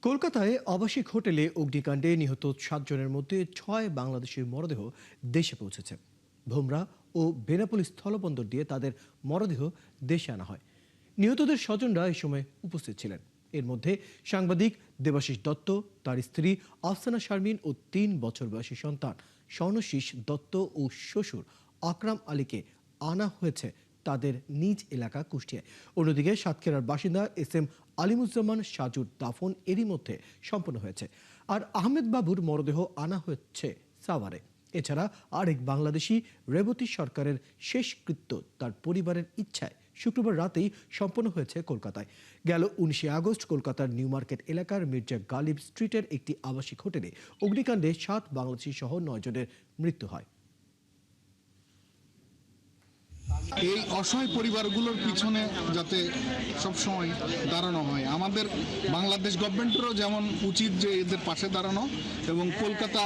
কলকাতায় আবাসিক হোটেলে অগ্নিকাণ্ডে নিহত 7 জনের মধ্যে 6 বাংলাদেশের মরদেহ দেশে পৌঁছেছে। ভোমরা ও বেনাপোল স্থলবন্দর দিয়ে তাদের মরদেহ দেশে আনা হয়। নিহতদের স্বজনরা এই সময় উপস্থিত ছিলেন। এর মধ্যে সাংবাদিক দেবাশিস দত্ত, তার স্ত্রী আফসানা শারমিন ও 3 বছর বয়সী সন্তান স্বর্ণশীষ দত্ত ও শ্বশুর আকরাম আলীকে আনা হয়েছে তাদের নিজ এলাকা কুষ্টিয়ায়। অন্যদিকে সাতক্ষীরার বাসিন্দা এস.এম. আলিমুজ্জামান সাজুর দাফন এরই মধ্যে সম্পন্ন হয়েছে। আর আহমেদ বাবুর মরদেহ আনা হচ্ছে সাভারে। এছাড়া আরেক বাংলাদেশি রেবতী সরকারের শেষকৃত্য তার পরিবারের ইচ্ছায় শুক্রবার রাতেই সম্পন্ন হয়েছে কলকাতায়। গেল 19 আগস্ট কলকাতার নিউ মার্কেট এলাকার মির্জা গালিব স্ট্রিটের একটি আবাসিক হোটেলে অগ্নিকাণ্ডে 7 বাংলাদেশি সহ 9 জনের মৃত্যু হয়। এই অসহায় পরিবারগুলোর পিছনে যাতে সবসময় দাঁড়ানো হয়, আমাদের বাংলাদেশ গভর্নমেন্টেরও যেমন উচিত যে এদের পাশে দাঁড়ানো, এবং কলকাতা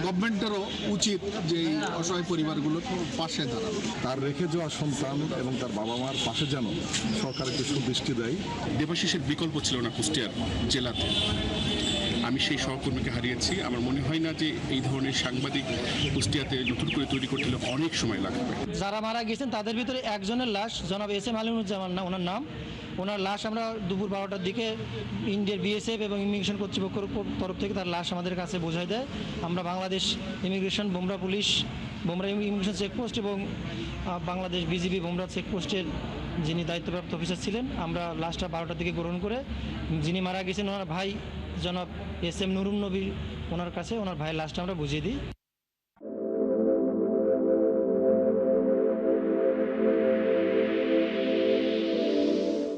গভর্নমেন্টেরও উচিত যে এই অসহায় পরিবারগুলোর পাশে দাঁড়ানো। তার রেখে যাওয়া সন্তান এবং তার বাবা মার পাশে যেন সরকার একটু সুদৃষ্টি দেয়। দেবাশিসের বিকল্প ছিল না কুষ্টিয়ার জেলাতে। আমি সেই সহকর্মীকে হারিয়েছি। আমার মনে হয় না যে এই ধরনের সাংবাদিক কুষ্টিয়াতে নতুন করে তৈরি করতে হলে অনেক সময় লাগবে। যারা মারা গেছেন তাদের ভিতরে একজনের লাশ জনাব এস.এম. আলিমুজ্জামান না ওনার নাম, ওনার লাশ আমরা দুপুর 12টার দিকে ইন্ডিয়ার বিএসএফ এবং ইমিগ্রেশন কর্তৃপক্ষের তরফ থেকে তার লাশ আমাদের কাছে বোঝাই দেয়। আমরা Bangladesh immigration, Bumrah police, Bumrah immigration checkpost এবং বাংলাদেশ বিজিবি বোমরা চেকপোস্টের যিনি দায়িত্বপ্রাপ্ত অফিসার ছিলেন, আমরা লাশটা 12টার দিকে গ্রহণ করে যিনি মারা গেছেন ওনার ভাই জনাব এস.এম. নুরুন নবী, ওনার কাছে ওনার ভাইয়ের লাশটা আমরা বুঝিয়ে দিই।